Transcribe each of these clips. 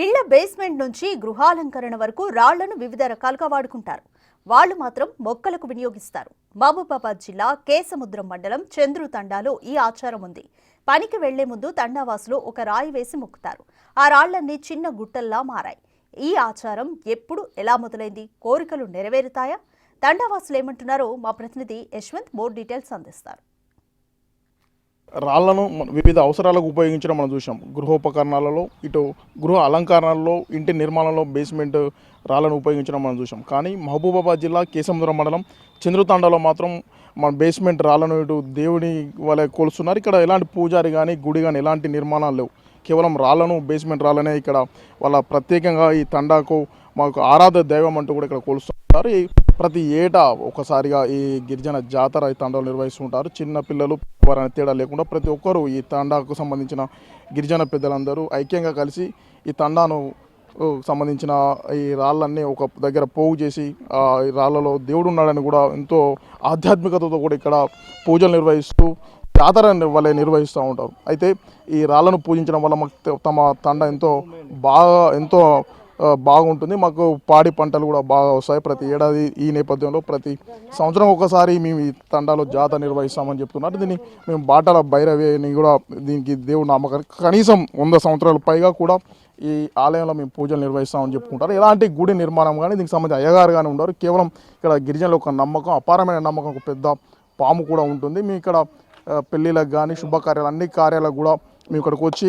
ఇళ్ల బేస్మెంట్ నుంచి గృహాలంకరణ వరకు రాళ్లను వివిధ రకాలుగా వాడుకుంటారు. వాళ్ళు మాత్రం మొక్కలకు వినియోగిస్తారు. మహబూబాబాద్ జిల్లా కేసముద్రం మండలం చంద్రు తండాలో ఈ ఆచారం ఉంది. పనికి వెళ్లే ముందు తండావాసులు ఒక రాయి వేసి మొక్కుతారు. ఆ రాళ్లన్నీ చిన్న గుట్టల్లా మారాయి. ఈ ఆచారం ఎప్పుడు ఎలా మొదలైంది? కోరికలు నెరవేరుతాయా? తండావాసులు ఏమంటున్నారో మా ప్రతినిధి యశ్వంత్ మోర్ డీటెయిల్స్ అందిస్తారు. రాళ్లను వివిధ అవసరాలకు ఉపయోగించడం మనం చూసాం. గృహోపకరణాలలో, ఇటు గృహ అలంకరణలో, ఇంటి నిర్మాణంలో బేస్మెంట్ రాళ్లను ఉపయోగించడం మనం చూసాం. కానీ మహబూబాబాద్ జిల్లా కేసముద్రం మండలం చంద్రుతాండలో మాత్రం మన బేస్మెంట్ రాళ్లను ఇటు దేవుని వలె కొలుస్తున్నారు. ఇక్కడ ఎలాంటి పూజారి కానీ గుడి కానీ ఎలాంటి నిర్మాణాలు లేవు. కేవలం రాళ్లను, బేస్మెంట్ రాళ్ళనే ఇక్కడ వాళ్ళ ప్రత్యేకంగా ఈ తండాకు మాకు ఆరాధ దైవం అంటూ కూడా ఇక్కడ కొలుస్తుంటారు. ప్రతి ఏటా ఒకసారిగా ఈ గిరిజన జాతర ఈ తండాలు నిర్వహిస్తుంటారు. చిన్న పిల్లలు వారని తేడా లేకుండా ప్రతి ఒక్కరూ ఈ తండాకు సంబంధించిన గిరిజన పెద్దలందరూ ఐక్యంగా కలిసి ఈ తండాను సంబంధించిన ఈ రాళ్ళన్నీ ఒక దగ్గర పోగు చేసి ఈ రాళ్ళలో దేవుడు ఉన్నాడని కూడా ఎంతో ఆధ్యాత్మికతతో కూడా ఇక్కడ పూజలు నిర్వహిస్తూ జాతర వల్లే నిర్వహిస్తూ ఉంటారు. అయితే ఈ రాళ్ళను పూజించడం వల్ల మాకు తమ తండ ఎంతో బాగుంటుంది. మాకు పాడి పంటలు కూడా బాగా వస్తాయి. ప్రతి ఏడాది ఈ నేపథ్యంలో ప్రతి సంవత్సరం ఒకసారి మేము ఈ తండాలో జాతర నిర్వహిస్తామని చెప్తున్నారు. దీన్ని మేము బాటల భైరవి అని కూడా దీనికి దేవుడు నామకానికి కనీసం 100 సంవత్సరాల పైగా కూడా ఈ ఆలయంలో మేము పూజలు నిర్వహిస్తామని చెప్పుకుంటారు. ఎలాంటి గుడి నిర్మాణం కానీ దీనికి సంబంధించి అయ్యగారు కానీ ఉండరు. కేవలం ఇక్కడ గిరిజనులు ఒక నమ్మకం, అపారమైన నమ్మకం, ఒక పెద్ద పాము కూడా ఉంటుంది. మీ ఇక్కడ పెళ్ళిళ్ళకు కానీ శుభకార్యాలు అన్ని కార్యాలకు కూడా మేము ఇక్కడికి వచ్చి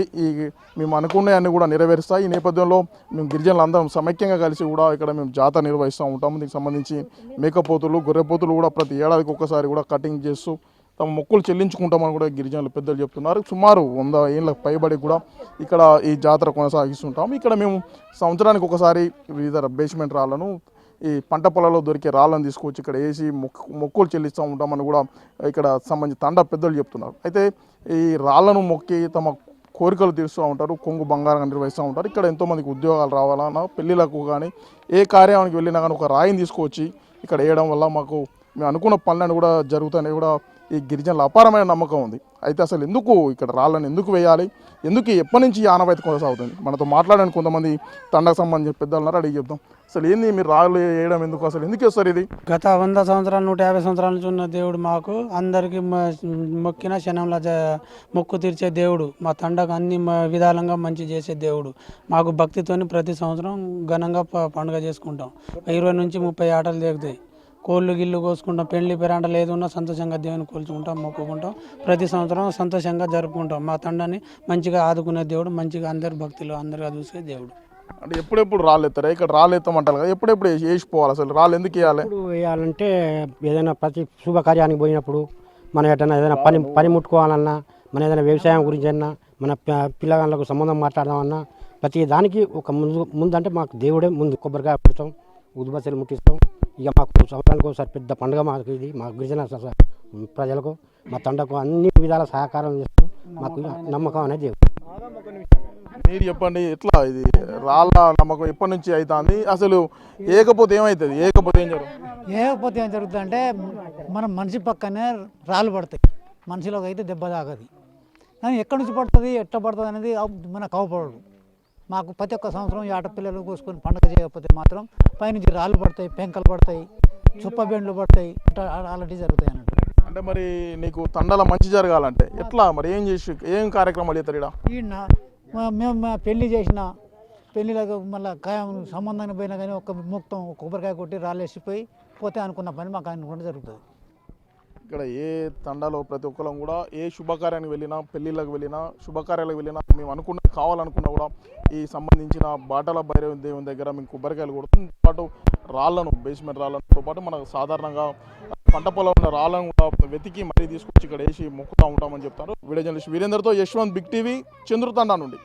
మేము అనుకున్నవన్నీ కూడా నెరవేరుస్తాయి. ఈ నేపథ్యంలో మేము గిరిజనులు అందరం సమైక్యంగా కలిసి కూడా ఇక్కడ మేము జాతర నిర్వహిస్తూ ఉంటాము. దీనికి సంబంధించి మేకపోతులు, గొర్రెపోతులు కూడా ప్రతి ఏడాదికి ఒక్కసారి కూడా కటింగ్ చేస్తూ తమ మొక్కులు చెల్లించుకుంటామని కూడా గిరిజనులు పెద్దలు చెప్తున్నారు. సుమారు 100 ఏళ్ళ పైబడి కూడా ఇక్కడ ఈ జాతర కొనసాగిస్తుంటాము. ఇక్కడ మేము సంవత్సరానికి ఒకసారి వివిధ బేస్మెంట్ రాళ్ళను, ఈ పంట పొలాల్లో దొరికే రాళ్ళని తీసుకొచ్చి ఇక్కడ వేసి మొక్కులు చెల్లిస్తూ ఉంటామని కూడా ఇక్కడ సంబంధించి తండా పెద్దలు చెప్తున్నారు. అయితే ఈ రాళ్లను మొక్కి తమ కోరికలు తీరుస్తూ ఉంటారు. కొంగు బంగారంగా నిర్వహిస్తూ ఉంటారు. ఇక్కడ ఎంతోమందికి ఉద్యోగాలు రావాలన్నా, పెళ్ళిళ్ళకు కానీ ఏ కార్యానికి వెళ్ళినా కానీ ఒక రాయిని తీసుకొచ్చి ఇక్కడ వేయడం వల్ల మాకు మేము అనుకున్న పనులను కూడా జరుగుతాయని కూడా ఈ గిరిజనుల అపారమైన నమ్మకం ఉంది. అయితే అసలు ఎందుకు ఇక్కడ రాళ్ళని ఎందుకు వేయాలి, ఎందుకు ఎప్పటి నుంచి ఈ ఆనవాయితీ కొనసాగుతుంది? మనతో మాట్లాడడానికి కొంతమంది తండకు సంబంధించిన పెద్దలు ఉన్నారు, అడిగి చెప్తాం. అసలు ఏంది మీరు రాళ్ళు వేయడం ఎందుకు, అసలు ఎందుకు వస్తారు ఇది? గత 100 సంవత్సరాలు 150 సంవత్సరాల నుంచి ఉన్న దేవుడు మాకు అందరికీ మొక్కిన క్షణంలో మొక్కు తీర్చే దేవుడు. మా తండకు అన్ని విధాలంగా మంచి చేసే దేవుడు. మాకు భక్తితోని ప్రతి సంవత్సరం ఘనంగా పండుగ చేసుకుంటాం. 20 నుంచి 30 ఆటలు జరుగుతాయి. కోళ్ళు గిల్లు కోసుకుంటాం. పెళ్లి పెరాంటలు ఏది ఉన్నా సంతోషంగా దేవుని కొలుచుకుంటాం, మొక్కుకుంటాం. ప్రతి సంవత్సరం సంతోషంగా జరుపుకుంటాం. మా తండాన్ని మంచిగా ఆదుకునే దేవుడు, మంచిగా అందరి భక్తులు అందరిగా చూసే దేవుడు. అంటే ఎప్పుడెప్పుడు రాళ్ళు ఎత్తారా? ఇక్కడ రాళ్ళు ఎత్తామంటారు కదా, ఎప్పుడెప్పుడు వేసిపోవాలి? అసలు రాళ్ళు ఎందుకు వేయాలి? వేయాలంటే ఏదైనా ప్రతి శుభకార్యానికి పోయినప్పుడు మనం ఏదైనా పని ముట్టుకోవాలన్నా, మన ఏదైనా వ్యవసాయం గురించి అన్నా, మన పిల్లగాళ్ళకు సంబంధం మాట్లాడదామన్నా, ప్రతి దానికి ఒక ముందు అంటే మాకు దేవుడే ముందు. కొబ్బరికాయ పెడతాం, ఉద్బస్తీలు ముట్టిస్తాం. ఇక మాకు సంవత్సరానికి ఒకసారి పెద్ద పండుగ మాకు ఇది. మా గిరిజన ప్రజలకు, మా తండకు అన్ని విధాల సహకారం చేస్తాం. మాకు నమ్మకం అనేది దేవుడు. మీరు చెప్పండి, ఎట్లా ఇది రాళ్ళ నమ్మకం ఎప్పటి నుంచి అవుతుంది? అసలు ఏకపోతే ఏమవుతుంది? ఏకపోతే ఏం జరుగుతుంది అంటే మనం మనిషి పక్కనే రాళ్ళు పడతాయి, మనిషిలోకి అయితే దెబ్బ తాగదు. కానీ ఎక్కడి నుంచి పడుతుంది, ఎట్లా పడుతుంది అనేది మనకు అవపడదు. మాకు ప్రతి ఒక్క సంవత్సరం ఈ ఆటపిల్లలు కోసుకొని పండుగ చేయకపోతే మాత్రం పైనుంచి రాళ్ళు పడతాయి, పెంకలు పడతాయి, చుప్పబెండ్లు పడతాయి, అలాంటివి జరుగుతాయి అన్నట్టు. అంటే మరి నీకు తండాల మంచి జరగాలంటే ఎట్లా మరి ఏం కార్యక్రమాలు చేస్తారు ఇక్కడ? మేము పెళ్లి చేసిన పెళ్లిలకు మళ్ళీ సంబంధానికి పోయినా కానీ ఒక మొత్తం కొబ్బరికాయ కొట్టి రాళ్ళు వేసిపోయి పోతే అనుకున్న పని మాకు అనుకుంటే జరుగుతుంది. ఇక్కడ ఏ తండాలో ప్రతి ఒక్కరం కూడా ఏ శుభకార్యానికి వెళ్ళినా, పెళ్ళిళ్ళకి వెళ్ళినా, శుభకార్యాలకు వెళ్ళినా, మేము కావాలనుకున్నా కూడా ఈ సంబంధించిన బాటల భైరవ దేవుని దగ్గర మేము కొబ్బరికాయలు కొడుతాం. పాటు రాళ్లను, బేస్మెంట్ రాళ్ళతో పాటు మనకు సాధారణంగా పంట పొలం ఉన్న రాళ్ళను కూడా వెతికి మరీ తీసుకొచ్చి ఇక్కడ వేసి మొక్కుతూ ఉంటామని చెప్తారు. వీడియో జర్నలిస్ట్ వీరేందర్తో యశ్వంత్, బిగ్ టీవీ, చంద్రుతండా నుండి.